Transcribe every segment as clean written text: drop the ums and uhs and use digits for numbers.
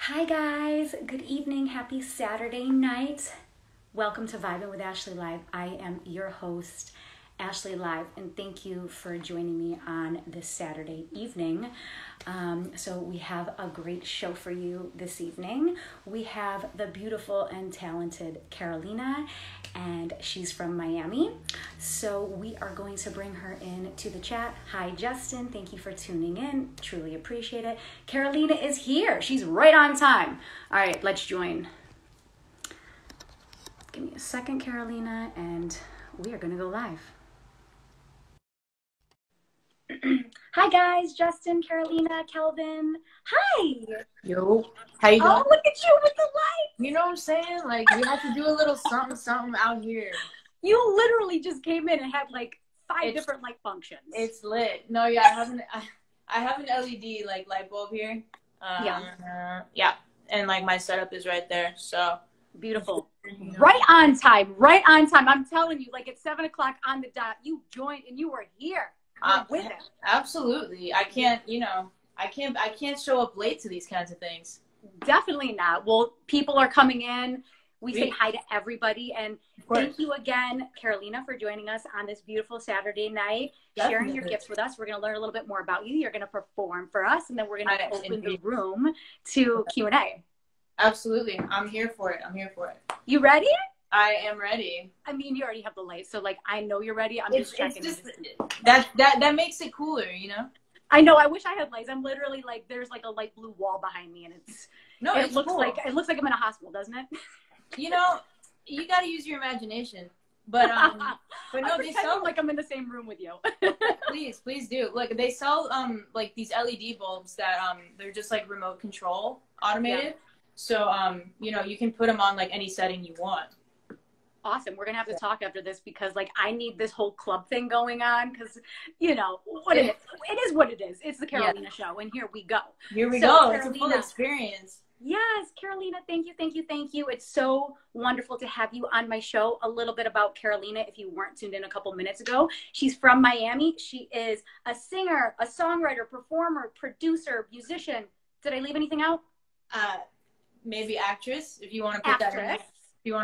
Hi guys, good evening, happy Saturday night. Welcome to Vibin with Ashley Live. I am your host, Ashley Live, and thank you for joining me on this Saturday evening. So we have a great show for you this evening. We have the beautiful and talented Carolina, and she's from Miami. So we are going to bring her in to the chat. Hi, Justin. Thank you for tuning in. Truly appreciate it. Carolina is here. She's right on time. All right, let's join. Give me a second, Carolina, and we are going to go live. Hi guys, Justin, Carolina, Kelvin. Hi. Yo, how you doing? Oh, look at you with the light. You know what I'm saying? Like, we have to do a little something out here. You literally just came in and had like five different light functions. It's lit. No, yeah, I have an LED like light bulb here. Yeah, and like my setup is right there. So beautiful. Right on time. Right on time. I'm telling you, like at 7 o'clock on the dot, you joined and you were here. With it. Absolutely. I can't show up late to these kinds of things. Definitely not. Well, people are coming in. We say hi to everybody. And thank you again, Carolina, for joining us on this beautiful Saturday night, sharing your gifts with us. We're going to learn a little bit more about you. You're going to perform for us, and then we're going to open the room to Q&A. Absolutely. I'm here for it. You ready? I am ready. I mean, you already have the light, so like I know you're ready. I'm just checking. That makes it cooler, you know. I know. I wish I had lights. I'm literally like, there's like a light blue wall behind me, and it looks cool. like I'm in a hospital, doesn't it? You know, you got to use your imagination. But no, they sell like I'm in the same room with you. please do. Look, they sell like these LED bulbs that they're just like remote control automated. Yeah. So you know, you can put them on like any setting you want. Awesome. We're going to have to talk after this because like I need this whole club thing going on because, you know, it is what it is. It's the Carolina show, and here we go. Here we go. Carolina, it's a full experience. Yes, Carolina, thank you. It's so wonderful to have you on my show. A little bit about Carolina, if you weren't tuned in a couple minutes ago. She's from Miami. She is a singer, a songwriter, performer, producer, musician. Did I leave anything out? Maybe actress, if you want to put that in there.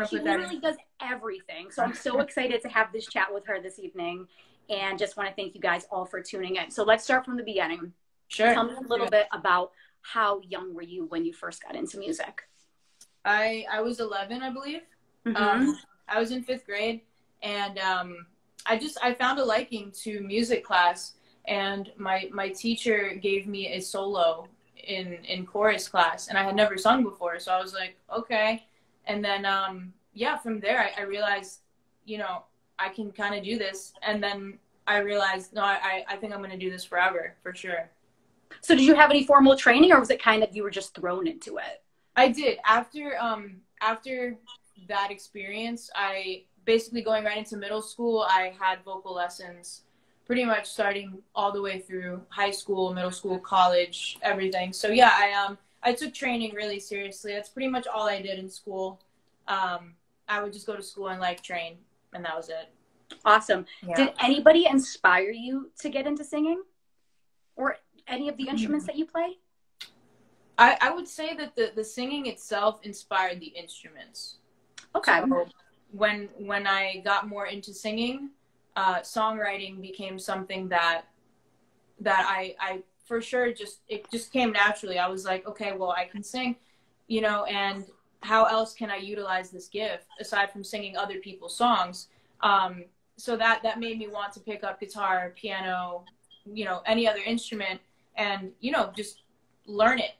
She literally does everything. So I'm so excited to have this chat with her this evening, and just want to thank you guys all for tuning in. So let's start from the beginning. Sure. Tell me a little bit about how young were you when you first got into music? I was 11, I believe. Mm-hmm. I was in 5th grade, and I found a liking to music class, and my teacher gave me a solo in chorus class, and I had never sung before, so I was like, okay. And then, yeah, from there, I realized, you know, I can kind of do this. And then I realized, no, I think I'm going to do this forever, for sure. So did you have any formal training, or was it kind of you were just thrown into it? I did. After that experience, I basically going right into middle school, I had vocal lessons pretty much starting all the way through high school, middle school, college, everything. So, yeah, I took training really seriously. That's pretty much all I did in school. I would just go to school and like train, and that was it. Awesome. Yeah. Did anybody inspire you to get into singing, or any of the instruments that you play? I would say that the singing itself inspired the instruments. Okay. So when I got more into singing, songwriting became something that I for sure, it just came naturally. I was like, okay, well, I can sing, you know, and how else can I utilize this gift aside from singing other people's songs? So that made me want to pick up guitar, piano, you know, any other instrument, and, you know, just learn it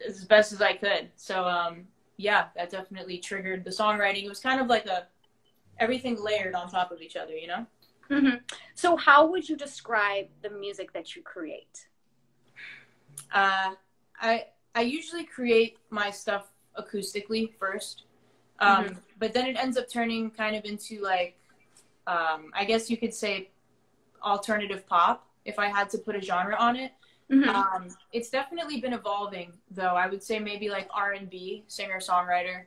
as best as I could. So, yeah, that definitely triggered the songwriting. It was kind of like everything layered on top of each other, you know? Mm-hmm. So how would you describe the music that you create? I usually create my stuff acoustically first, but then it ends up turning kind of into like, I guess you could say alternative pop, if I had to put a genre on it. Mm-hmm. It's definitely been evolving, though. I would say maybe like R&B, singer-songwriter.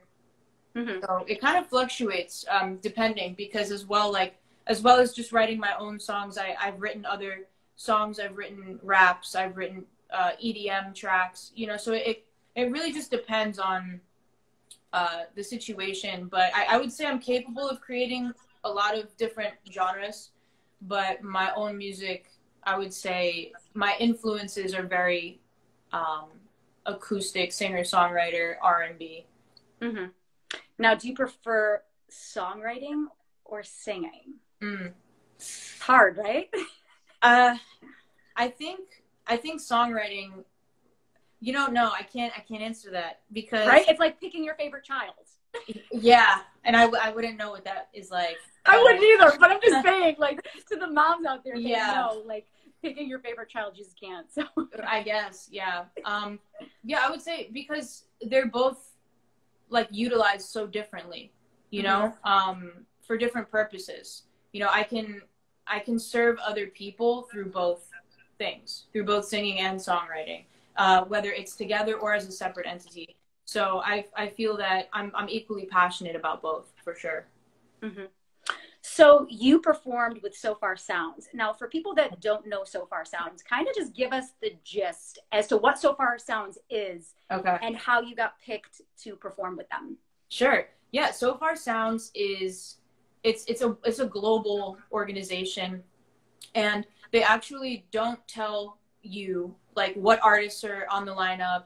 Mm-hmm. So it kind of fluctuates depending, because as well as just writing my own songs, I've written other songs, I've written raps, I've written EDM tracks, you know, so it really just depends on the situation. But I would say I'm capable of creating a lot of different genres, but my own music, I would say my influences are very acoustic, singer-songwriter, R&B. Mm-hmm. Now, do you prefer songwriting or singing? Hard, right? I think songwriting, no, I can't answer that because right, it's like picking your favorite child. Yeah, and I wouldn't know what that is like. I wouldn't either, but I'm just saying, like, to the moms out there, yeah, they know, like, picking your favorite child just can't. So I guess, yeah, I would say because they're both like utilized so differently, for different purposes. I can serve other people through both things, through both singing and songwriting, whether it's together or as a separate entity. So I feel that I'm equally passionate about both, for sure. Mm-hmm. So you performed with So Far Sounds. Now, for people that don't know So Far Sounds, kind of just give us the gist as to what So Far Sounds is, okay, and how you got picked to perform with them. Sure. Yeah. So Far Sounds is it's a global organization, and they actually don't tell you like what artists are on the lineup.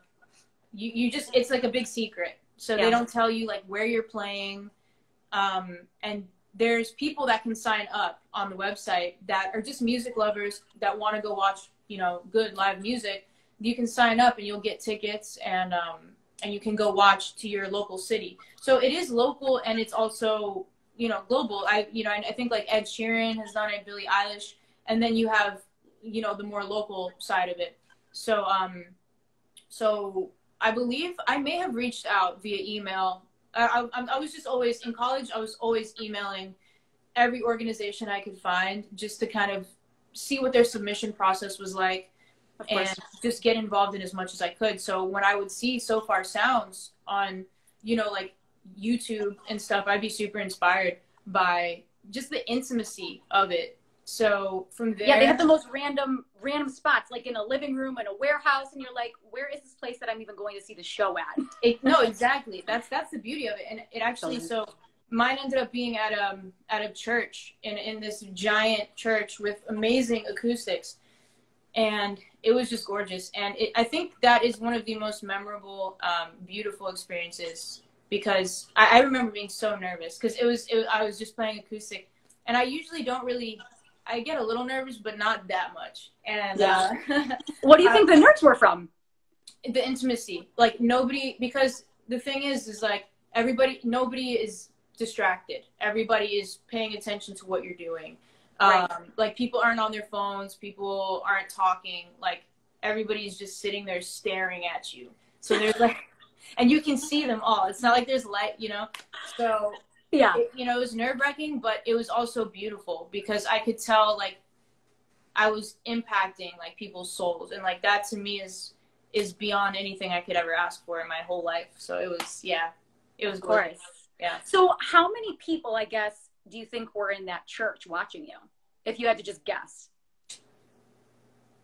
You just, it's like a big secret. So they don't tell you like where you're playing. And there's people that can sign up on the website that are just music lovers that want to go watch, good live music. You can sign up and you'll get tickets, and you can go watch to your local city. So it is local, and it's also, global. I think like Ed Sheeran has done it, Billie Eilish, and then you have, the more local side of it. So, so I believe I may have reached out via email. I was just always, in college, I was always emailing every organization I could find just to kind of see what their submission process was like, and just get involved in as much as I could. So when I would see So Far Sounds on, like YouTube and stuff, I'd be super inspired by just the intimacy of it. So from there, yeah, they have the most random spots, like in a living room, in a warehouse, and you're like, where is this place that I'm even going to see the show at? No, exactly. That's the beauty of it. And it actually, so mine ended up being at a church, in this giant church with amazing acoustics, and it was just gorgeous. And I think that is one of the most memorable, beautiful experiences, because I remember being so nervous because I was just playing acoustic, and I usually don't really. I get a little nervous, but not that much. And what do you think the nerves were from? The intimacy. Like nobody, because the thing is like nobody is distracted. Everybody is paying attention to what you're doing. Right. Like people aren't on their phones. People aren't talking. Like everybody's just sitting there staring at you. So there's like, and you can see them all. It's not like there's light, So yeah, it was nerve-wracking, but it was also beautiful because I could tell like I was impacting like people's souls, and like that to me is beyond anything I could ever ask for in my whole life. So it was gorgeous. Yeah. So how many people, I guess, do you think were in that church watching you, if you had to just guess?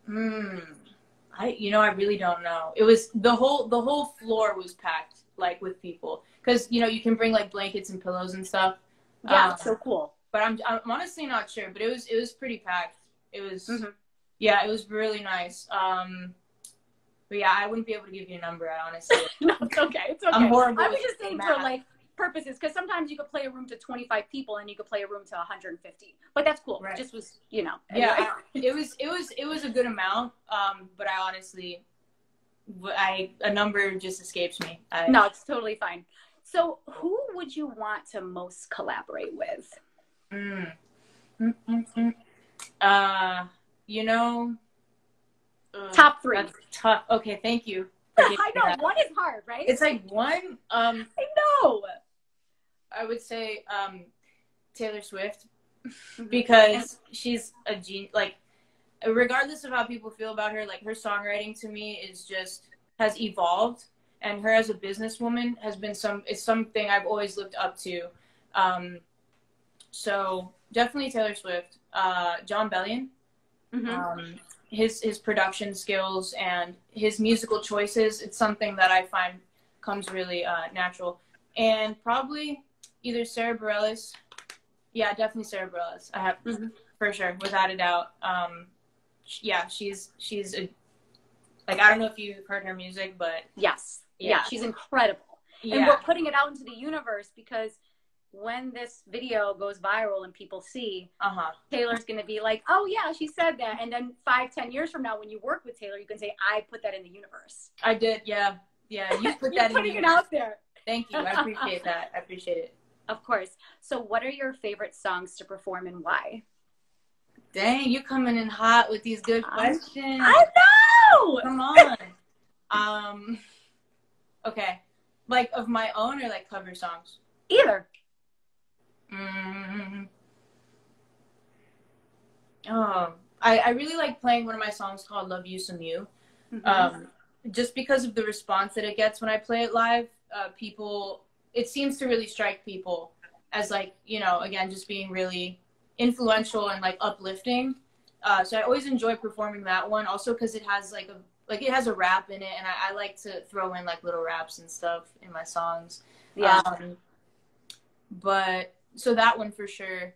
I really don't know. It was the whole floor was packed like with people, because you can bring like blankets and pillows and stuff. Yeah, it's so cool. But I'm honestly not sure. But it was pretty packed. It was it was really nice. But yeah, I wouldn't be able to give you a number, honestly. No, it's okay. It's okay. I'm horrible. I was just saying for like purposes, because sometimes you could play a room to 25 people and you could play a room to 150. But that's cool. Right. It just was, Anyway. Yeah, it was a good amount. But I honestly, a number just escapes me. No, it's totally fine. So who would you want to most collaborate with? Top three. That's tough. Okay, thank you. I know, one is hard, right? It's like one. I know. I would say Taylor Swift, because she's a genius. Like, regardless of how people feel about her, like her songwriting to me has evolved, and her as a businesswoman has been something I've always looked up to. So definitely Taylor Swift. John Bellion. his production skills and his musical choices. It's something that I find comes really natural. And probably either Sarah Bareilles. Yeah, definitely Sarah Bareilles. I have for sure, without a doubt. Yeah, she's a, like, I don't know if you've heard her music, but yes, yeah, she's incredible. Yeah. And we're putting it out into the universe because when this video goes viral and people see, Taylor's going to be like, oh yeah, she said that. And then 5-10 years from now, when you work with Taylor, you can say, I put that in the universe. I did. Yeah. Yeah. You put that in the universe. Putting it out there. Thank you. I appreciate that. I appreciate it. Of course. So what are your favorite songs to perform and why? Dang, you coming in hot with these good questions. I know! Come on. Okay. Like of my own or like cover songs? Either. Oh, I really like playing one of my songs called Love You Some You. Just because of the response that it gets when I play it live. People, it seems to really strike people as like, you know, again, just being really influential and like uplifting. So I always enjoy performing that one also because it has like it has a rap in it, and I like to throw in like little raps and stuff in my songs. Yeah. But so that one for sure.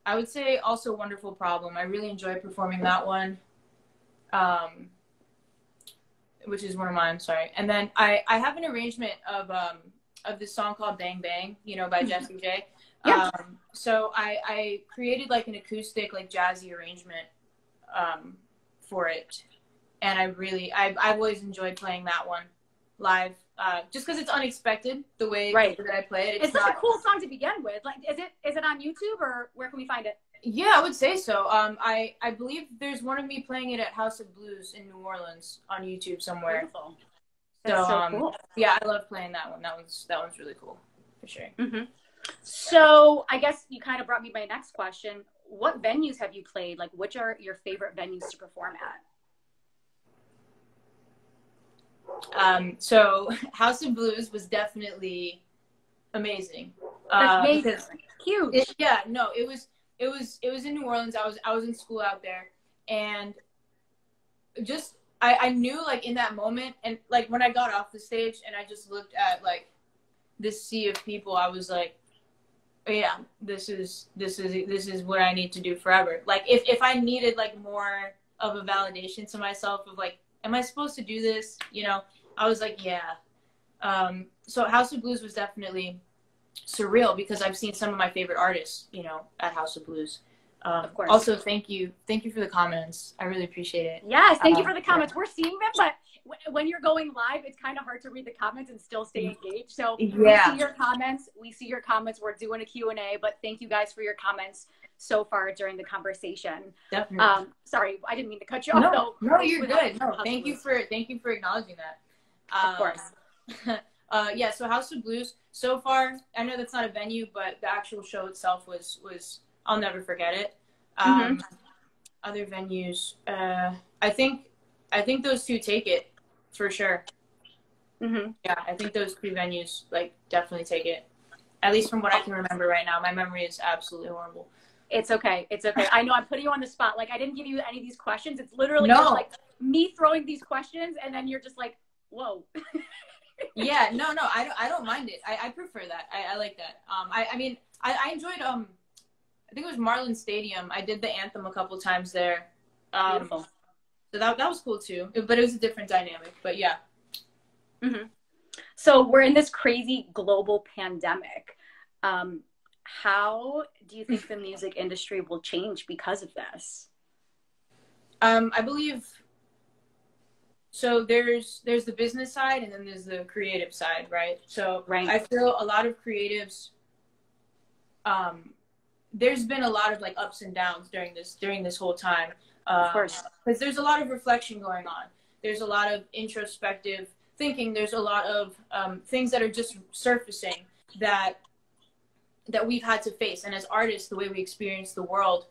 I would say also Wonderful Problem. I really enjoy performing that one. Which is one of mine, sorry. And then I have an arrangement of this song called Bang Bang, you know, by Jessie J. Yeah. So I created like an acoustic, like jazzy arrangement for it. And I've always enjoyed playing that one live, just because it's unexpected the way that I play it. It's such a cool song to begin with. Like, is it on YouTube or where can we find it? Yeah, I would say so. I believe there's one of me playing it at House of Blues in New Orleans on YouTube somewhere. Beautiful. That's so cool. Yeah, I love playing that one. That one's really cool for sure. So I guess you kind of brought me my next question. What venues have you played? Like, which are your favorite venues to perform at? So House of Blues was definitely amazing. That's amazing. Huge. It was in New Orleans. I was in school out there, and just I knew like in that moment, and like when I got off the stage and I just looked at like this sea of people, I was like, oh, yeah, this is what I need to do forever. Like if I needed like more of a validation to myself of like, am I supposed to do this? You know, I was like, yeah. So House of Blues was definitely surreal because I've seen some of my favorite artists, you know, at House of Blues. Of course. Also, thank you for the comments. I really appreciate it. Yes, thank you for the comments. We're seeing them, but when you're going live, it's kind of hard to read the comments and still stay engaged. So we see your comments. We're doing a Q&A, but thank you guys for your comments so far during the conversation. Definitely. Sorry, I didn't mean to cut you off. No, you're good. No, thank you for acknowledging that. Of course. Yeah, so House of Blues, so far, I know that's not a venue, but the actual show itself was I'll never forget it. Other venues, I think those two take it for sure. Yeah, I think those three venues like definitely take it. At least from what I can remember right now. My memory is absolutely horrible. It's okay. I know I'm putting you on the spot. Like I didn't give you any of these questions. It's literally just like me throwing these questions and then you're just like, whoa. Yeah, no, I don't mind it. I prefer that. I like that. I mean, I enjoyed, I think it was Marlin Stadium. I did the anthem a couple times there. Beautiful. So that was cool too, but it was a different dynamic, but yeah. So we're in this crazy global pandemic. How do you think the music industry will change because of this? I believe, so there's the business side and then there's the creative side, right? So I feel a lot of creatives, there's been a lot of like ups and downs during this whole time. Of course. Because there's a lot of reflection going on. There's a lot of introspective thinking. There's a lot of things that are just surfacing that we've had to face. And as artists, the way we experience the world,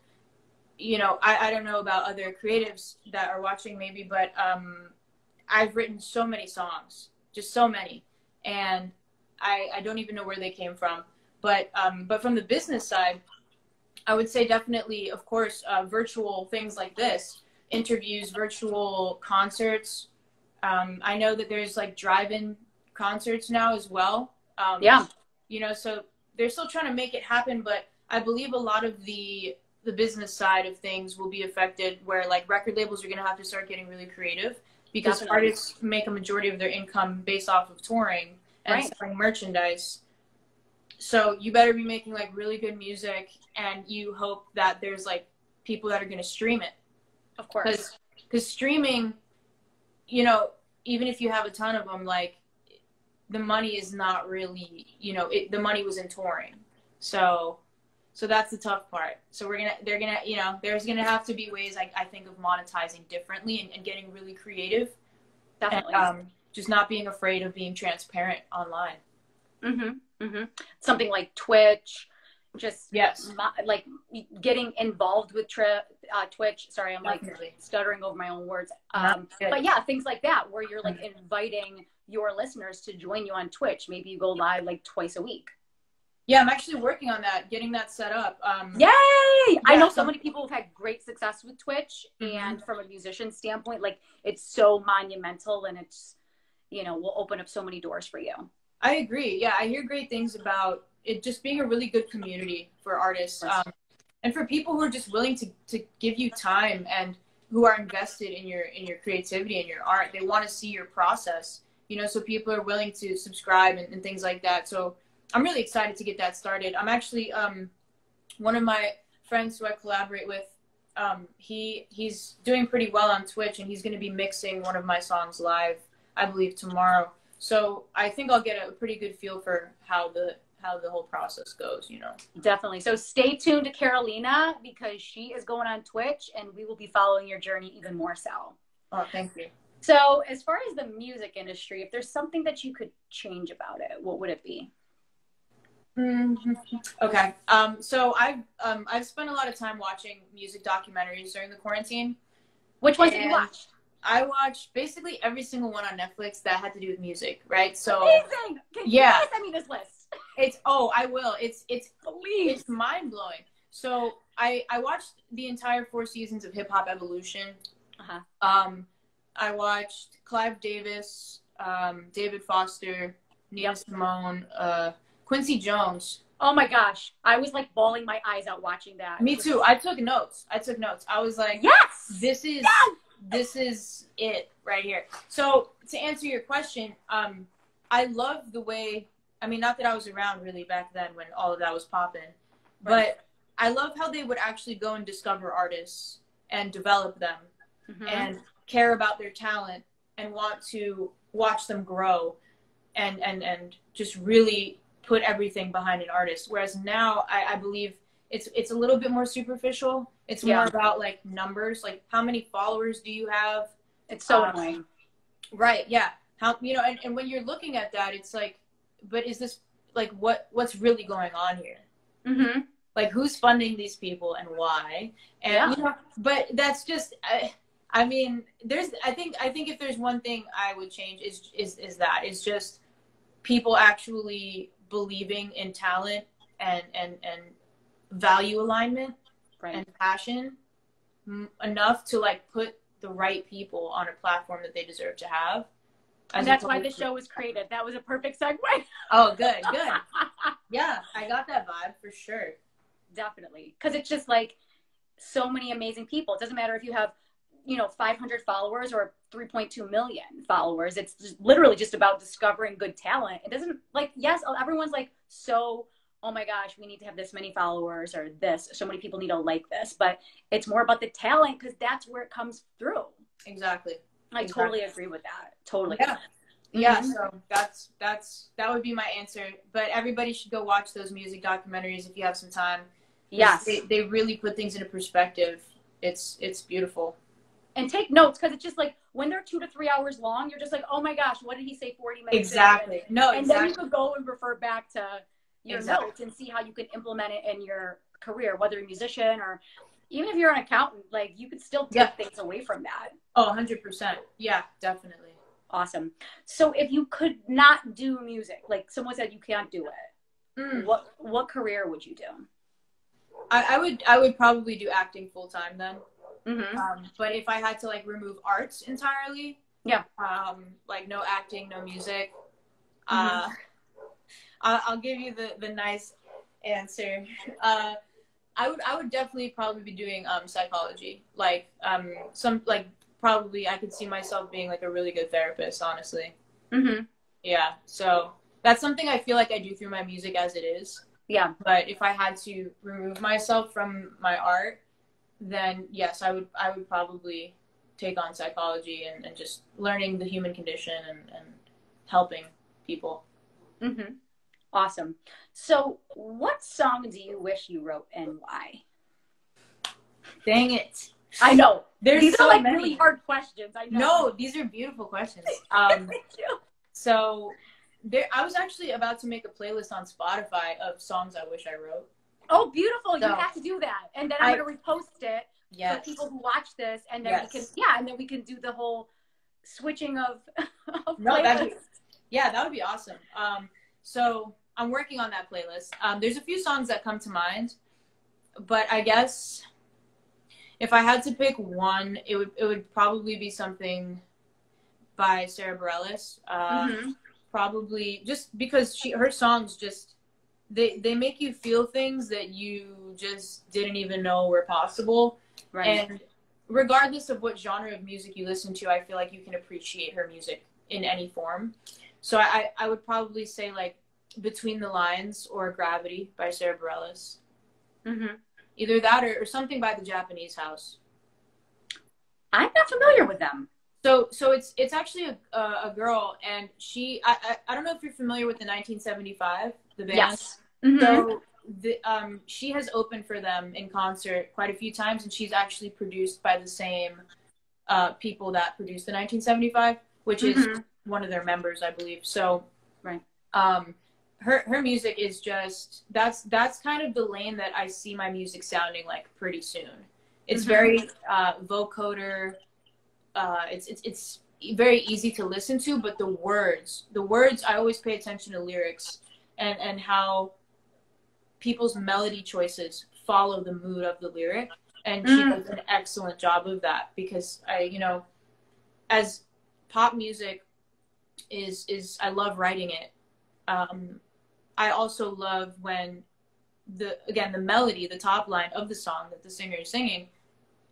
you know, I don't know about other creatives that are watching maybe, but I've written so many songs, just so many. And I don't even know where they came from. But from the business side, I would say definitely, of course, virtual things like this interviews, virtual concerts. I know that there's like drive-in concerts now as well. Yeah. You know, so they're still trying to make it happen, but I believe a lot of the business side of things will be affected, where like record labels are going to have to start getting really creative, because Definitely. artists make a majority of their income based off of touring and selling merchandise. So you better be making like really good music, and you hope that there's like people that are going to stream it. Of course. Because streaming, you know, even if you have a ton of them, like the money is not really, you know, the money was in touring. So that's the tough part. So they're gonna, you know, there's gonna have to be ways, I think, of monetizing differently and getting really creative. Definitely. And, just not being afraid of being transparent online. Something like Twitch, just yes, like getting involved with Twitch. Sorry, I'm Definitely. like stuttering over my own words. But yeah, things like that, where you're like inviting your listeners to join you on Twitch. Maybe you go live like twice a week. Yeah, I'm actually working on that, getting that set up. Yay! Yeah, I know so many people have had great success with Twitch, and from a musician standpoint, like it's so monumental, and it's, you know, will open up so many doors for you. I agree. Yeah, I hear great things about it just being a really good community for artists, and for people who are just willing to give you time and who are invested in your creativity and your art. They want to see your process, you know, so people are willing to subscribe and things like that. So I'm really excited to get that started. I'm actually, one of my friends who I collaborate with, he's doing pretty well on Twitch, and he's going to be mixing one of my songs live, I believe, tomorrow. So I think I'll get a pretty good feel for how the whole process goes, you know. Definitely. So stay tuned to Carolena, because she is going on Twitch, and we will be following your journey even more so. Oh, thank you. So as far as the music industry, if there's something that you could change about it, what would it be? Okay. So I've spent a lot of time watching music documentaries during the quarantine. Which ones did you watch? I watched basically every single one on Netflix that had to do with music, right? So amazing. Can you send me this list? I will. It's mind blowing. So I watched the entire 4 seasons of Hip Hop Evolution. I watched Clive Davis, David Foster, Nina Simone, Quincy Jones. Oh my gosh. I was like bawling my eyes out watching that. Me too. I took notes. I was like, yes, this is it right here. So to answer your question, I love the way, I mean, not that I was around really back then when all of that was popping, but I love how they would actually go and discover artists and develop them and care about their talent and want to watch them grow and just really put everything behind an artist. Whereas now I believe it's a little bit more superficial. It's more about like numbers, like how many followers do you have? It's so annoying. Right. Yeah. How, you know, and when you're looking at that, it's like, but is this like, what's really going on here? Like who's funding these people and why? And, you know, but that's just, I mean, I think if there's one thing I would change is that it's just people actually believing in talent and value alignment and passion enough to like put the right people on a platform that they deserve to have. And that's why the show was created. That was a perfect segue. Oh, good. Yeah, I got that vibe for sure. Definitely. Because it's just like so many amazing people. It doesn't matter if you have, you know, 500 followers or 3.2 million followers. It's just literally just about discovering good talent. It doesn't like, yes, everyone's like, so, oh my gosh, we need to have this many followers or this. So many people need to like this. But it's more about the talent, because that's where it comes through. Exactly. I totally agree with that. Totally. Yeah. So that would be my answer. But everybody should go watch those music documentaries if you have some time. Yes. They really put things into perspective. It's beautiful. And take notes, because it's just like when they're 2 to 3 hours long, you're just like, oh my gosh, what did he say 40 minutes Exactly. And then you could go and refer back to your notes and see how you can implement it in your career, whether you're a musician or even if you're an accountant, like you could still take things away from that. Oh, 100%. Yeah, definitely. Awesome. So if you could not do music, like someone said you can't do it, what career would you do? I would probably do acting full time then. But if I had to like remove arts entirely, yeah, like no acting, no music, I'll give you the nice answer. I would definitely probably be doing psychology. Like some like probably I could see myself being like a really good therapist, honestly. Yeah. So that's something I feel like I do through my music as it is. Yeah. But if I had to remove myself from my art, then yes, I would probably take on psychology and just learning the human condition and helping people. Awesome. So what song do you wish you wrote and why? Dang it. I know. These are like really hard questions. I know. No, these are beautiful questions. Thank you. So I was actually about to make a playlist on Spotify of songs I wish I wrote. Oh, beautiful. You have to do that. And then I'm going to repost it for people who watch this. And then we can do the whole switching of playlists. That would be awesome. So I'm working on that playlist. There's a few songs that come to mind, but I guess if I had to pick one, it would probably be something by Sarah Bareilles. Probably just because her songs just they make you feel things that you just didn't even know were possible. Right. And regardless of what genre of music you listen to, I feel like you can appreciate her music in any form. So I would probably say like Between the Lines or Gravity by Sarah Bareilles. Either that or something by the Japanese House. I'm not familiar with them. So it's actually a girl, and I don't know if you're familiar with the 1975, the band. Yes. So she has opened for them in concert quite a few times, and she's actually produced by the same people that produced the 1975, which is one of their members, I believe. So right. Her music is just that's kind of the lane that I see my music sounding like pretty soon. It's very vocoder. It's very easy to listen to, but the words I always pay attention to lyrics and how people's melody choices follow the mood of the lyric, and she does an excellent job of that, because as pop music is I love writing it. I also love when the melody, the top line of the song that the singer is singing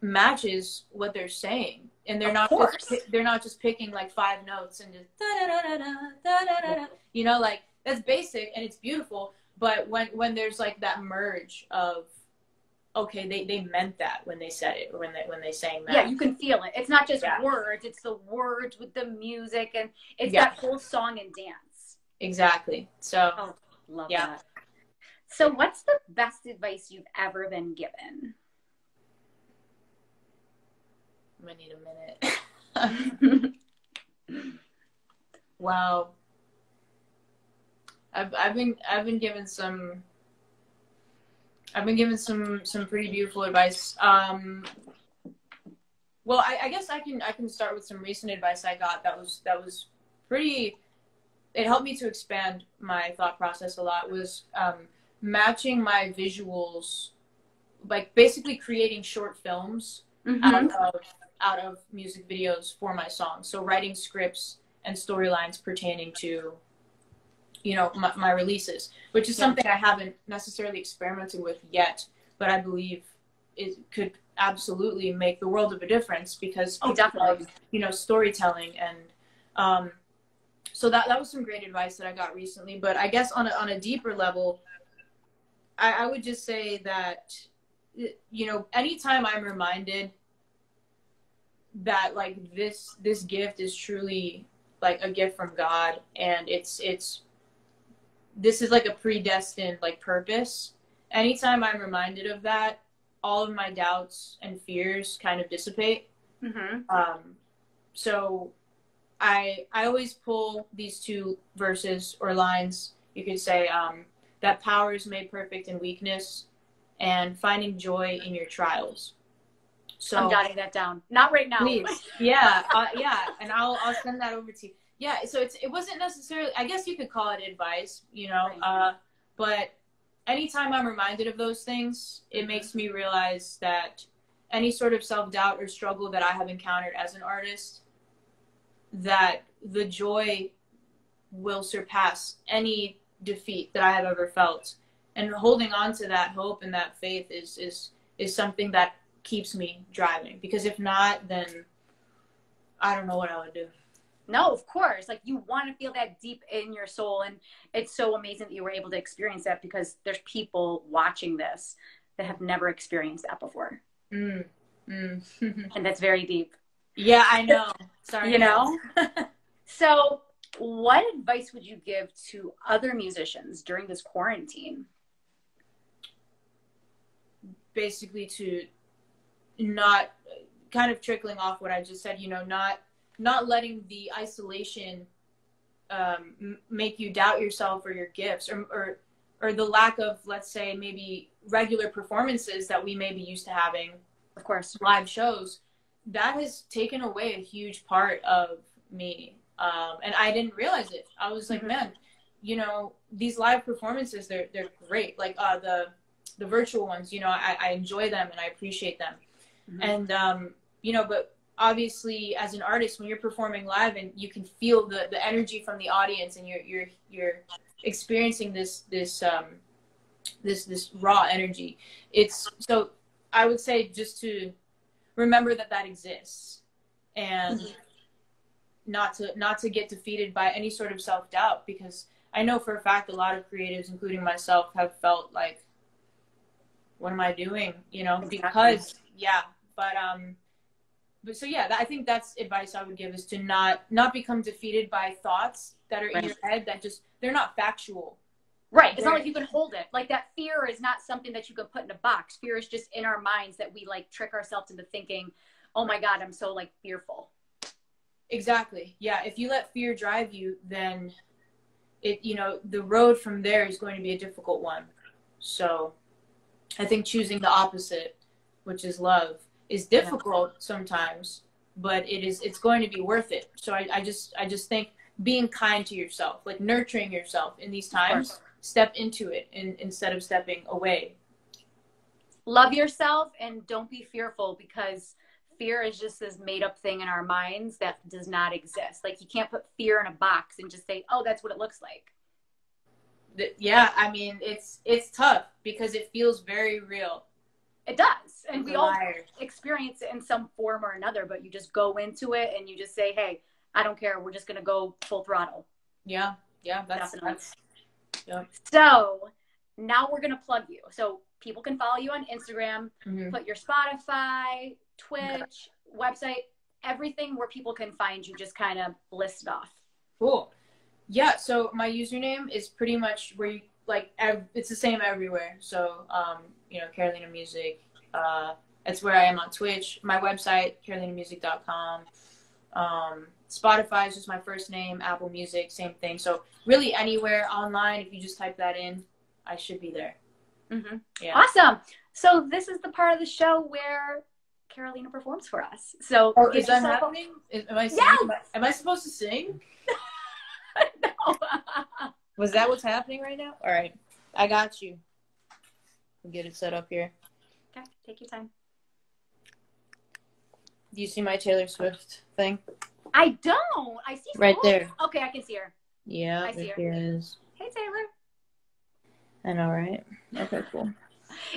matches what they're saying, and they're not just picking like 5 notes and just da da da da da da, like that's basic and it's beautiful, but when there's like that merge of okay, they meant that when they said it, or when they sang that. Yeah, you can feel it. It's not just words, it's the words with the music, and it's that whole song and dance. Exactly. So love that. So what's the best advice you've ever been given? I need a minute. Wow. I've been given some pretty beautiful advice. Well, I guess I can start with some recent advice I got that was pretty. It helped me to expand my thought process a lot. Was matching my visuals, like basically creating short films out of music videos for my songs. So writing scripts and storylines pertaining to, my releases, which is something I haven't necessarily experimented with yet, but I believe it could absolutely make the world of a difference, because definitely love, storytelling. And so that was some great advice that I got recently. But I guess on a deeper level, I would just say that, anytime I'm reminded that like this gift is truly like a gift from God, and this is like a predestined like purpose. Anytime I'm reminded of that, all of my doubts and fears kind of dissipate. So I always pull these 2 verses or lines, you could say, that power is made perfect in weakness, and finding joy in your trials. So I'm jotting that down. Not right now. Please. And I'll send that over to you. Yeah, so it wasn't necessarily, I guess you could call it advice, but anytime I'm reminded of those things, it makes me realize that any sort of self-doubt or struggle that I have encountered as an artist, that the joy will surpass any defeat that I have ever felt. And holding on to that hope and that faith is something that keeps me driving. Because if not, then I don't know what I would do. No, of course. Like, you want to feel that deep in your soul. And it's so amazing that you were able to experience that, because there's people watching this that have never experienced that before. And that's very deep. Yeah, I know. Sorry. You know? So what advice would you give to other musicians during this quarantine? Basically to not, kind of trickling off what I just said, you know, not letting the isolation make you doubt yourself or your gifts, or the lack of, let's say, maybe regular performances that we may be used to having, of course, live shows. That has taken away a huge part of me, and I didn't realize it. I was like, man, you know, these live performances, they're great. Like the virtual ones, you know, I enjoy them and I appreciate them. And you know, but obviously as an artist, when you're performing live and you can feel the energy from the audience, and you're experiencing this raw energy, it's, so I would say just to remember that exists, and not to get defeated by any sort of self-doubt, because I know for a fact a lot of creatives, including myself, have felt like, what am I doing? You know, because but so yeah, I think that's advice I would give, is to not become defeated by thoughts that are in your head that just, they're not factual. Right. It's not like you can hold it. Like, that fear is not something that you can put in a box. Fear is just in our minds that we like trick ourselves into thinking, oh my God, I'm so like fearful. Exactly. Yeah. If you let fear drive you, then it, you know, the road from there is going to be a difficult one. So I think choosing the opposite, which is love, is difficult sometimes, but it's going to be worth it. So I just think being kind to yourself, like nurturing yourself in these times, step into it instead of stepping away. Love yourself and don't be fearful, because fear is just this made up thing in our minds that does not exist. Like, you can't put fear in a box and just say, oh, that's what it looks like. Yeah, I mean, it's tough because it feels very real. It does. And we all experience it in some form or another, but you just go into it and you just say, hey, I don't care. We're just going to go full throttle. Yeah. Yeah. That's yeah. So now we're going to plug you. So people can follow you on Instagram, put your Spotify, Twitch, website, everything where people can find you, just kind of list it off. Cool. Yeah. So my username is pretty much where you, like, it's the same everywhere. So, you know, Carolena Music, that's where I am on Twitch. My website, carolenamusic.com. Spotify is just my first name. Apple Music, same thing. So really anywhere online, if you just type that in, I should be there. Yeah. Awesome. So this is the part of the show where Carolena performs for us. So is that happening? Am I singing? Yes! Am I supposed to sing? No. Was that what's happening right now? All right. I got you. We'll get it set up here. Okay. Take your time. Do you see my Taylor Swift thing? I don't. I see right there. Okay, I can see her. Yeah, I see her. Is. Hey, Taylor. I know, right? Okay, cool.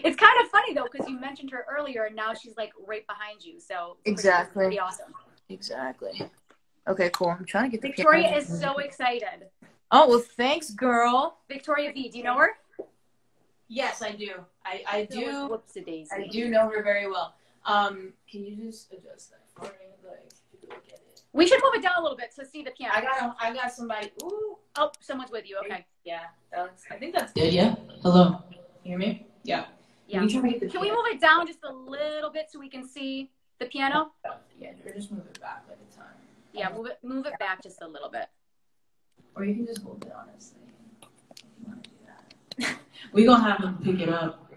It's kind of funny though, because you mentioned her earlier, and now she's like right behind you. So exactly, pretty awesome. Exactly. Okay, cool. I'm trying to get Victoria is so excited. Oh well, thanks, girl. Victoria V. Do you know her? Yes, I do. I do. Whoopsie-daisy. I do know her very well. Can you just adjust that for me? Like, look at it. We should move it down a little bit to see the piano. I got somebody. Ooh. Oh, someone's with you. Okay. Yeah. I think that's good. Yeah. Hello. You hear me? Yeah. Yeah. Can we move it down just a little bit so we can see the piano? Yeah, or just move it back like a time. Yeah, move it back just a little bit. Or you can just hold it, honestly. If you want to do that. We're going to have them pick it up.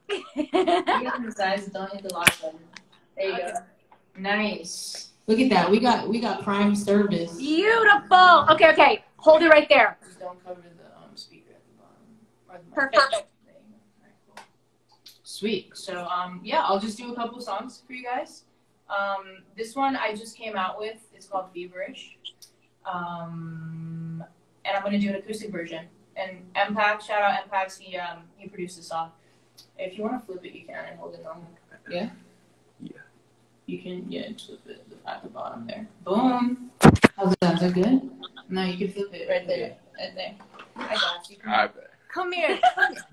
You got the size, don't hit the lock button. There you go. Nice. Look at that. We got prime service. Beautiful. Okay. Hold it right there. Just don't cover the speaker at the bottom. Perfect. Sweet. So, yeah, I'll just do a couple songs for you guys. This one I just came out with. It's called Feverish. And I'm going to do an acoustic version. And MPAC, shout out MPAC, he produced the song. If you want to flip it, you can and hold it normal. Yeah? Yeah. You can, just flip it at the bottom there. Boom. How's that? Is that good? No, you can flip it right there. Right there. I got you. I bet. Come here.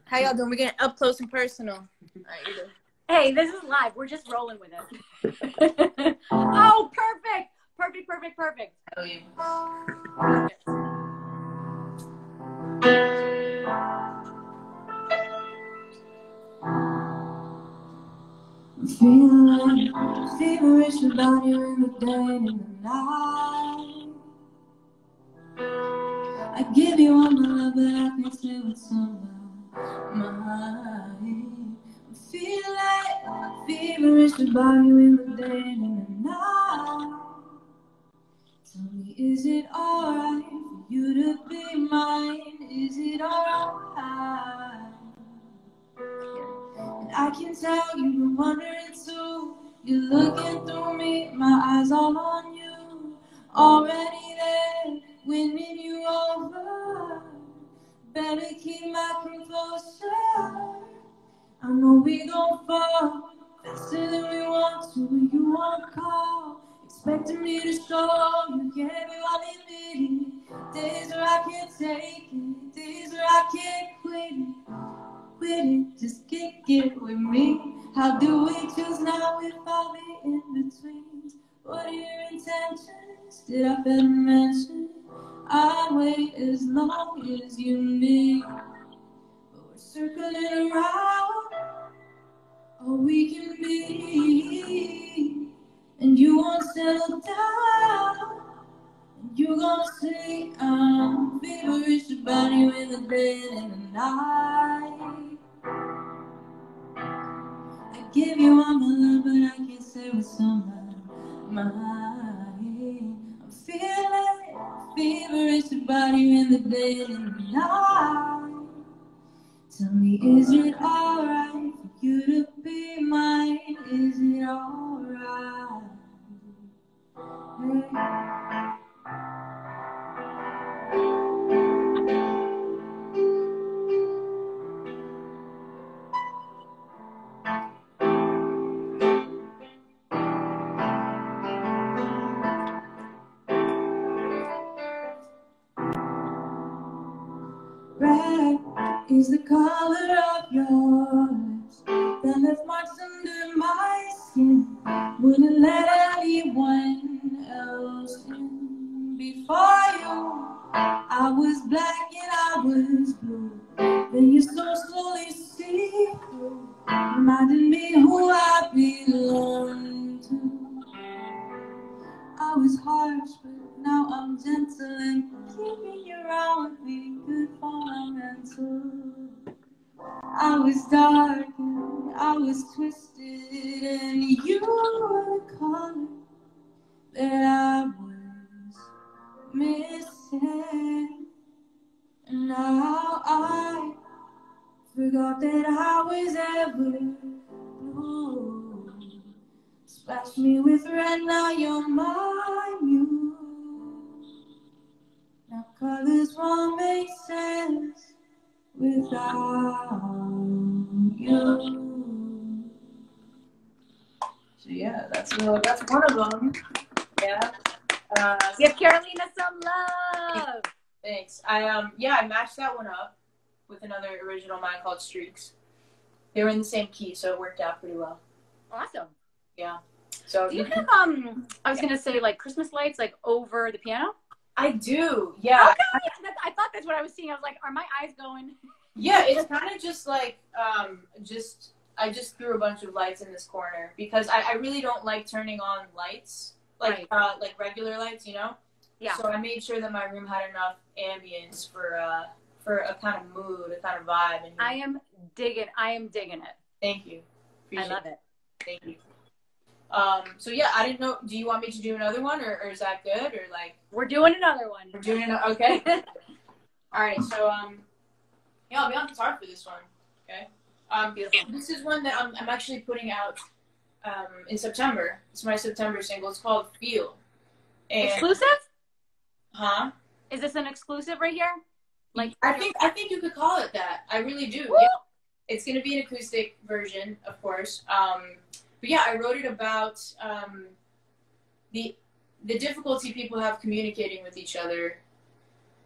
How y'all doing? We're getting up close and personal. All right, you go. Hey, this is live. We're just rolling with it. Oh, perfect. Perfect, perfect, perfect. Oh, yeah. I'm feeling like feverish about you in the day and in the night. I give you all my love, but I can't stay with someone mine. I feel like feverish about you in the day and in the night. Tell me, is it alright for you to be mine? Is it alright? And I can tell you've been wondering too. You're looking through me, my eyes all on you. Already there, winning you over. Better keep my composure. I know we gon' fall faster than we want to. You won't call, expecting me to show you everyone in me. Days where I can't take it, days where I can't quit it. Quit it, just kick it with me. How do we choose now with all the in-betweens? What are your intentions? Did I fail to mention? I'd wait as long as you need. But we're circling around all we can be. And you won't settle down. And you're gonna see I'm feverish about you in the day and in the night. I give you all my love, but I can't say what's on my mind. I'm feeling feverish about you in the day and in the night. Tell me, is it alright for you to be mine? Is it alright? Hey. Red is the color of your lips that left marks under my skin. Wouldn't let anyone else in before you. I was black and I was blue. Then you so slowly see through, reminding me who I belong to. I was harsh, but now I'm gentle and keeping you around me, good for my mental. I was dark and I was twisted, and you were the color that I was missing. And now I forgot that I was ever blue. Splash me with red, now you're my muse. Now colors won't make sense without you. So yeah, that's one of them. Yeah. Give Carolina some love. Thanks. I matched that one up with another original of mine called Streaks. They were in the same key, so it worked out pretty well. Awesome. Yeah. So do you have I was gonna say like Christmas lights like over the piano? I do. Yeah. Okay. I thought that's what I was seeing. I was like, are my eyes going? Yeah, it's kind of just like I just threw a bunch of lights in this corner because I really don't like turning on lights like regular lights, you know. Yeah. So I made sure that my room had enough ambience for a kind of mood, a kind of vibe. And I am digging it. Thank you. Appreciate I love it. Thank you. So yeah, I didn't know. Do you want me to do another one, or is that good, or like? We're doing another one. We're doing it. Okay. All right. So yeah, I'll be on guitar for this one. Okay. Beautiful. This is one that I'm actually putting out in September. It's my September single. It's called Feel. And, exclusive? Huh? Is this an exclusive right here? Like, I think you could call it that. I really do. Woo! Yeah. It's gonna be an acoustic version, of course. But yeah, I wrote it about the difficulty people have communicating with each other.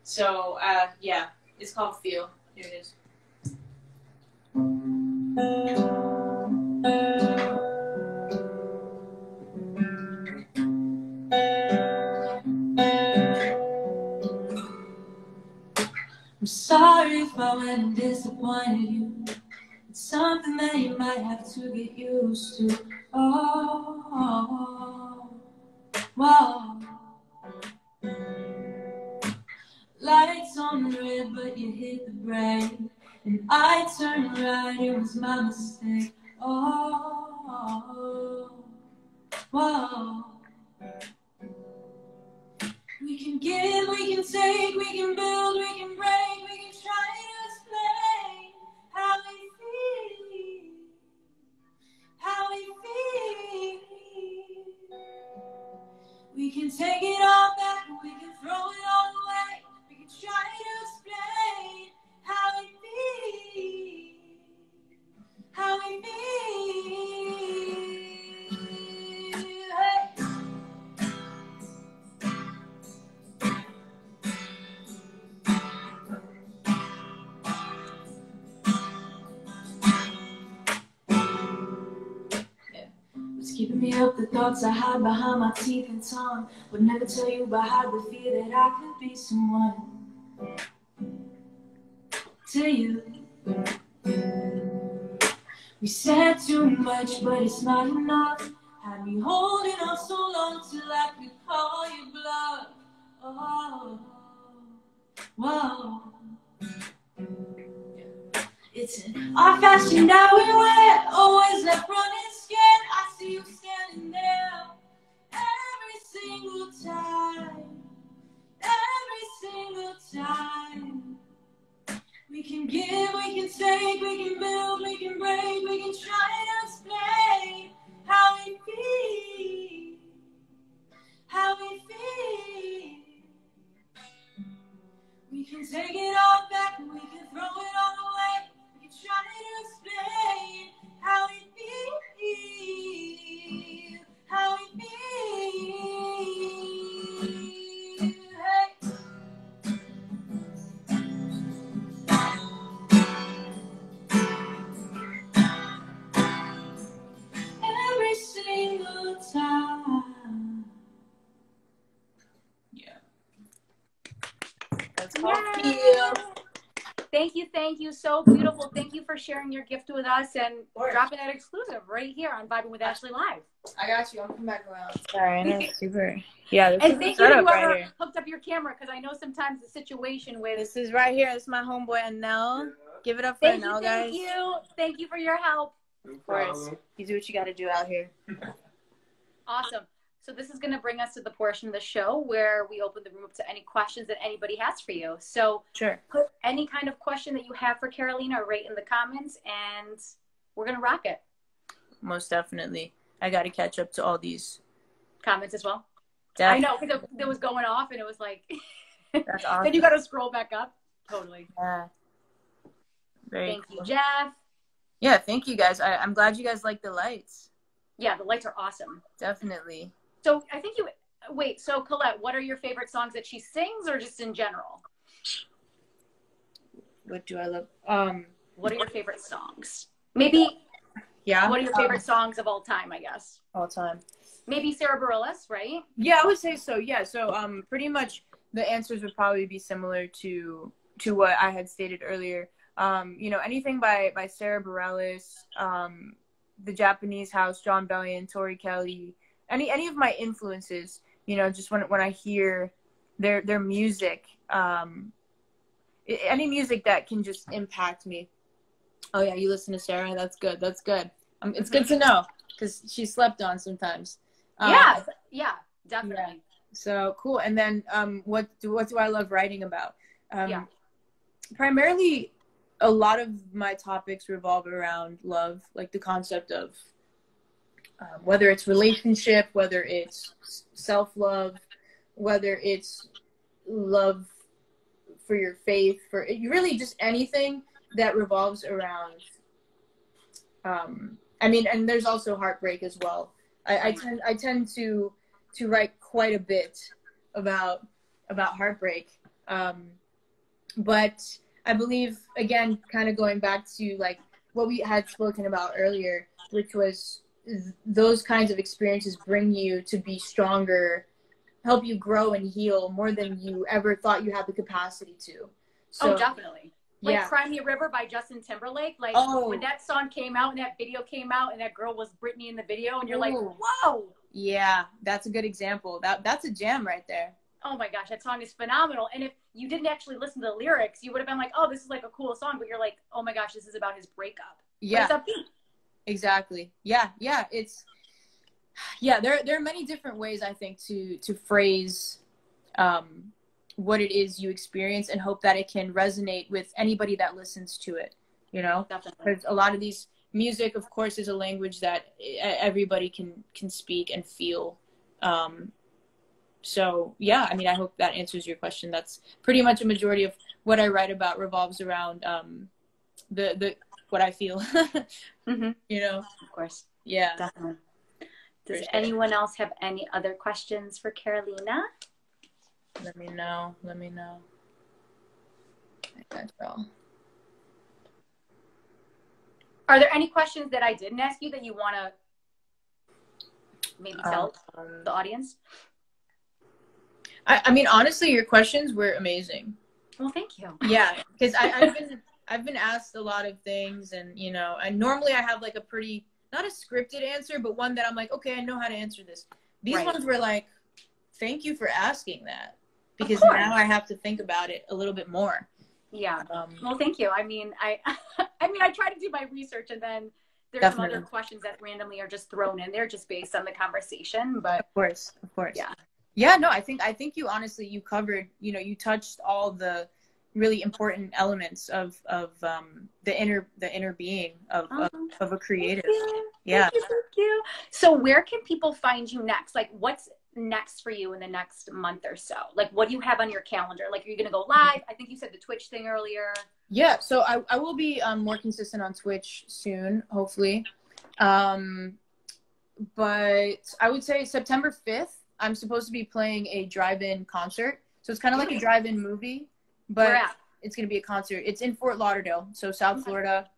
So yeah, it's called Feel. Here it is. I'm sorry if I went and disappointed you. It's something that you might have to get used to. Oh, whoa. Lights on red, but you hit the brake. And I turned right, it was my mistake. Oh, whoa. We can give, we can take, we can build, we can break, we can try to explain how we feel, how we feel. We can take it all back, we can throw it all away, we can try to explain how we feel, how we feel. Hey. What's keeping me up? The thoughts I hide behind my teeth and tongue. Would never tell you about how the fear that I could be someone to you. We said too much, but it's not enough. Had me holding on so long till I could call you bluff. Oh, whoa. It's in our fashion that we wear, always left running scared. I see you standing there every single time, every single time. We can give, we can take, we can build, we can break, we can try to explain how we feel, how we feel. We can take it all back, we can throw it all away. Try to explain how we feel, how we feel. Hey. Every single time. Yeah. That's called Feel. Thank you. So beautiful. Thank you for sharing your gift with us and dropping that exclusive right here on Vibing with Ashley Live. I got you. I'll come back around. Sorry, I know it's super. Yeah, this and is thank the you to setup whoever right here. hooked up your camera, because I know sometimes the situation with This is right here. This is my homeboy Anel. Give it up for Anel, guys. Thank you for your help. Of course, you do what you got to do out here. Awesome. So this is going to bring us to the portion of the show where we open the room up to any questions that anybody has for you. So sure, put any kind of question that you have for Carolina right in the comments, and we're going to rock it. Most definitely. I got to catch up to all these comments as well. Definitely. I know, because it was going off and it was like, that's awesome. Then you got to scroll back up. Totally. Yeah. Thank you, Jeff. Yeah, thank you guys. I'm glad you guys like the lights. Yeah, the lights are awesome. Definitely. So I think wait, so Colette, what are your favorite songs that she sings, or just in general? What do I love? What are your favorite songs? Maybe, yeah. What are your favorite songs of all time, I guess? All time. Maybe Sarah Bareilles, right? Yeah, I would say so. Yeah, so pretty much the answers would probably be similar to what I had stated earlier. You know, anything by Sarah Bareilles, the Japanese House, John Bellion, Tori Kelly, any of my influences, you know, just when I hear their music, any music that can just impact me. Oh yeah, you listen to Sarah? That's good. That's good. It's good to know, because she slept on sometimes. Yeah, definitely. Yeah. So cool. And then what do I love writing about? Primarily a lot of my topics revolve around love, like the concept of whether it's relationship, whether it's self-love, whether it's love for your faith, for really just anything that revolves around I mean, and there's also heartbreak as well. I tend to write quite a bit about heartbreak, but I believe, again, kind of going back to like what we had spoken about earlier, which was those kinds of experiences bring you to be stronger, help you grow and heal more than you ever thought you had the capacity to. So, oh, definitely. Like Cry Me a River by Justin Timberlake. Like when that song came out and that video came out and that girl was Britney in the video and you're like, whoa. Yeah, that's a good example. That's a jam right there. Oh my gosh, that song is phenomenal. And if you didn't actually listen to the lyrics, you would have been like, oh, this is like a cool song. But you're like, oh my gosh, this is about his breakup. Yeah. But it's upbeat. Exactly. Yeah. There are many different ways, I think, to phrase what it is you experience and hope that it can resonate with anybody that listens to it, you know? Definitely. Because a lot of these music, of course, is a language that everybody can speak and feel. So yeah, I mean, I hope that answers your question. That's pretty much a majority of what I write about revolves around the what I feel. Mm-hmm. You know? Of course. Yeah. Definitely. Does anyone else have any other questions for Carolina? Let me know. That's all. Are there any questions that I didn't ask you that you want to maybe tell the audience? I mean, honestly, your questions were amazing. Well, thank you. Yeah, because I've been asked a lot of things, and you know, and normally I have like a pretty, not a scripted answer, but one that I'm like, okay, I know how to answer this. These ones were like, thank you for asking that, because now I have to think about it a little bit more. Yeah. Well, thank you. I mean, I try to do my research, and then there's some other questions that randomly are just thrown in there just based on the conversation. But of course. Yeah. Yeah. No, I think you honestly, you covered, you know, you touched all the really important elements of the inner being of a creative. Yeah. Thank you. So where can people find you next? Like, what's next for you in the next month or so? Like, what do you have on your calendar? Like, are you going to go live? I think you said the Twitch thing earlier. Yeah. So I will be more consistent on Twitch soon, hopefully. But I would say September 5th, I'm supposed to be playing a drive-in concert. So it's kind of like a drive-in movie, but it's going to be a concert. It's in Fort Lauderdale, so South Florida,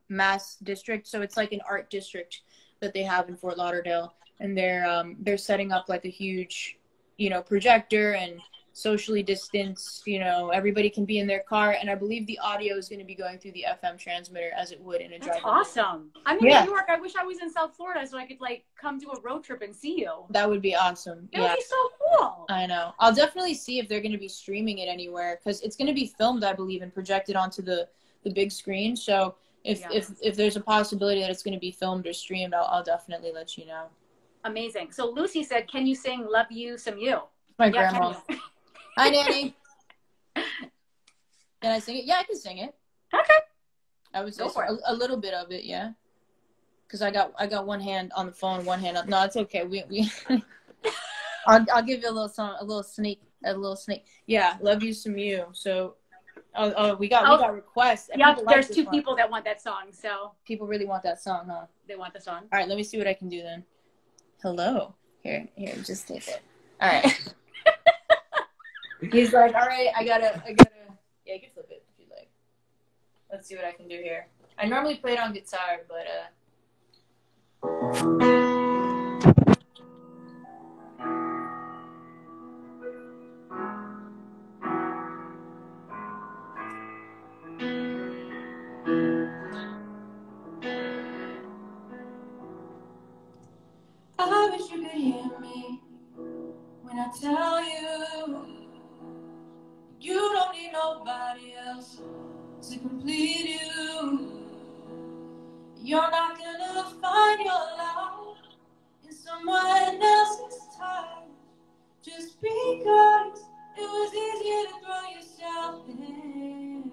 Mass District. So it's like an art district that they have in Fort Lauderdale. And they're setting up like a huge, you know, projector and socially distanced, you know, everybody can be in their car. And I believe the audio is going to be going through the FM transmitter as it would in a drive-in. That's awesome. I'm in New York. I wish I was in South Florida so I could like come do a road trip and see you. That would be awesome. That would be so cool. I know. I'll definitely see if they're going to be streaming it anywhere, because it's going to be filmed, I believe, and projected onto the big screen. So if there's a possibility that it's going to be filmed or streamed, I'll definitely let you know. Amazing. So Lucy said, can you sing Love You Some You? My grandma. Hi, Nanny. Can I sing it? Yeah, I can sing it. Okay. I would say a little bit of it, yeah. Because I got one hand on the phone, one hand up. No, it's okay. We I'll give you a little song, a little sneak. Yeah, Love You Some You. So we got requests. Yeah, there's two people that want that song. So people really want that song, huh? They want the song. All right, let me see what I can do then. Hello. Here, just take it. All right. He's like, all right, I gotta. Yeah, you can flip it if you like. Let's see what I can do here. I normally play it on guitar, but I wish you could hear me when I tell you you don't need nobody else to complete you. You're not gonna find your love in someone else's time, just because it was easier to throw yourself in.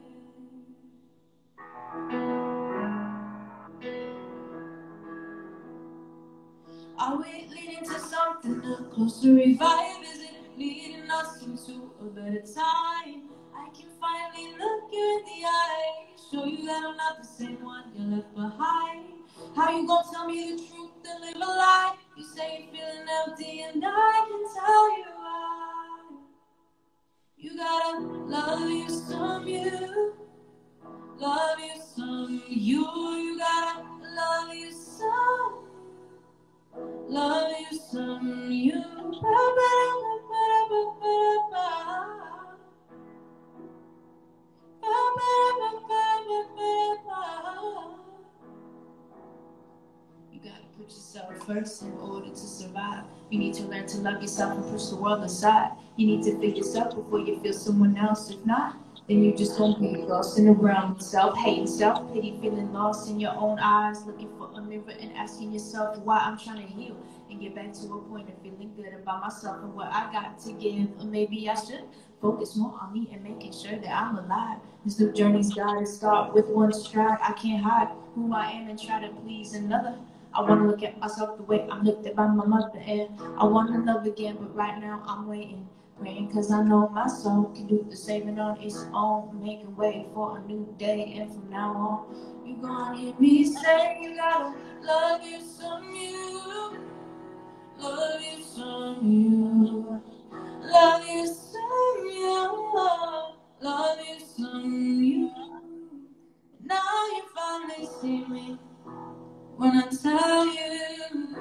Close to revive, is it leading us into a better time? I can finally look you in the eye, show you that I'm not the same one you left behind. How you gonna tell me the truth and live a lie? You say you're feeling empty and I can tell you why. You gotta love you some you, love you some you. You gotta love you some, love you some you. You gotta put yourself first in order to survive. You need to learn to love yourself and push the world aside. You need to feel yourself before you feel someone else. If not, then you just gonna be lost in the realm of self-hate, self-pity, feeling lost in your own eyes, looking for a mirror and asking yourself why I'm trying to heal and get back to a point of feeling good about myself and what I got to give. Or maybe I should focus more on me and making sure that I'm alive. This new journey's gotta start with one stride. I can't hide who I am and try to please another. I want to look at myself the way I'm looked at by my mother, and I want to love again, but right now I'm waiting, praying, cause I know my soul can do the saving on its own, making way for a new day, and from now on, you gonna hear me say, you gotta love you some you, love you some you, love you some you, love you some you. Now you finally see me. When I tell you,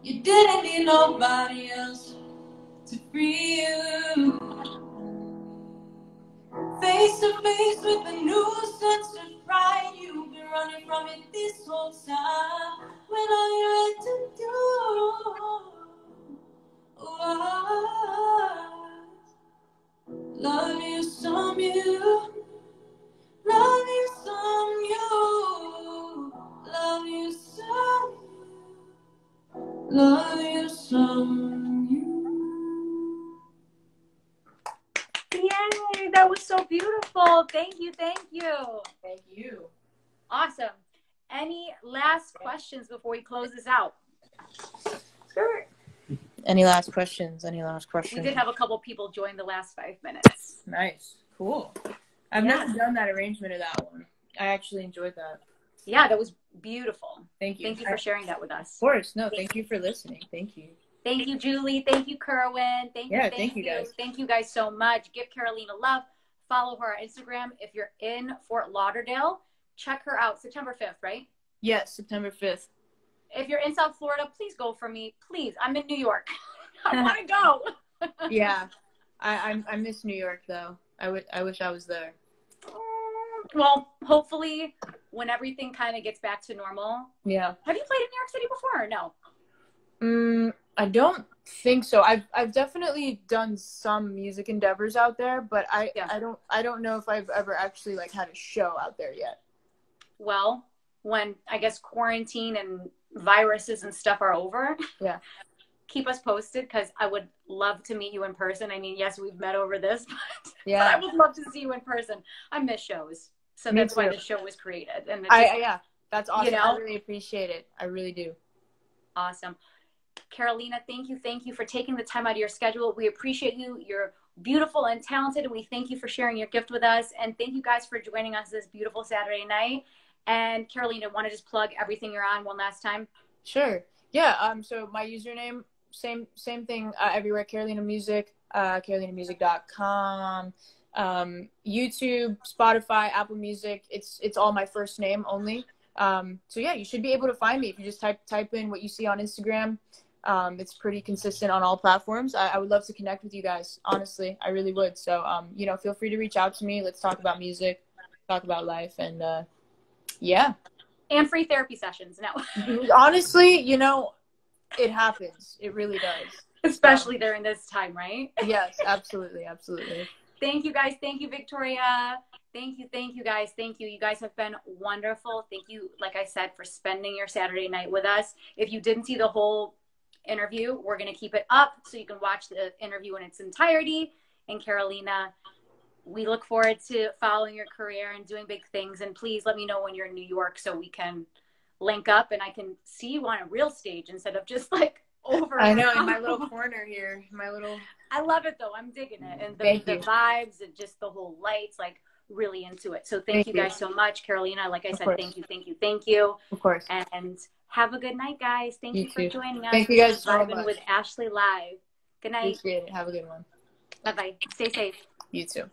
you didn't need nobody else to free you. Face to face with a new sense of pride. You've been running from it this whole time. When all you had to do was love you some you, love you some you, love you some you. Love you some you. Yay, that was so beautiful. Thank you, thank you. Thank you. Awesome. Any last questions before we close this out? Sure. Any last questions? Any last questions? We did have a couple people join the last 5 minutes. Nice. Cool. I've never done that arrangement of that one. I actually enjoyed that. Yeah, that was beautiful. Thank you. Thank you for sharing that with us. Of course. No, thank you for listening. Thank you. Thank you, Julie. Thank you, Kerwin. Thank you. Thank you guys. Thank you guys so much. Give Carolina love. Follow her on Instagram. If you're in Fort Lauderdale, check her out. September 5th, right? Yes, September 5th. If you're in South Florida, please go for me. Please. I'm in New York. I want to go. Yeah. I miss New York, though. I wish I was there. Well, hopefully when everything kind of gets back to normal. Yeah. Have you played in New York City before or no? I don't think so. I've definitely done some music endeavors out there, but I don't know if I've ever actually like had a show out there yet. Well, when I guess quarantine and viruses and stuff are over, keep us posted because I would love to meet you in person. I mean, yes, we've met over this, but I would love to see you in person. I miss shows. So that's why the show was created. And that's awesome. You know? I really appreciate it. I really do. Awesome. Carolina, thank you for taking the time out of your schedule. We appreciate you. You're beautiful and talented, and we thank you for sharing your gift with us. And thank you guys for joining us this beautiful Saturday night. And Carolina, want to just plug everything you're on one last time? Sure. Yeah. So my username, same thing everywhere. Carolina Music, carolinamusic.com, YouTube, Spotify, Apple Music. It's all my first name only. So yeah, you should be able to find me if you just type in what you see on Instagram. It's pretty consistent on all platforms. I would love to connect with you guys. Honestly, I really would. So, feel free to reach out to me. Let's talk about music, talk about life, and yeah. And free therapy sessions. No. Honestly, it happens. It really does. Especially during this time, right? Yes, absolutely. Absolutely. Thank you guys. Thank you, Victoria. Thank you guys. Thank you. You guys have been wonderful. Thank you, like I said, for spending your Saturday night with us. If you didn't see the whole interview, we're going to keep it up so you can watch the interview in its entirety. And Carolina, we look forward to following your career and doing big things. And please let me know when you're in New York so we can link up and I can see you on a real stage instead of just like over. I know, in my little corner here, I love it though. I'm digging it, and the vibes and just the whole lights, like really into it. So thank you guys so much, Carolina. Like I said, thank you. Of course. And have a good night, guys. Thank you for joining us. Thank you guys so Vibing much. with Ashley Live. Good night. Appreciate it. Have a good one. Bye bye. Stay safe. You too.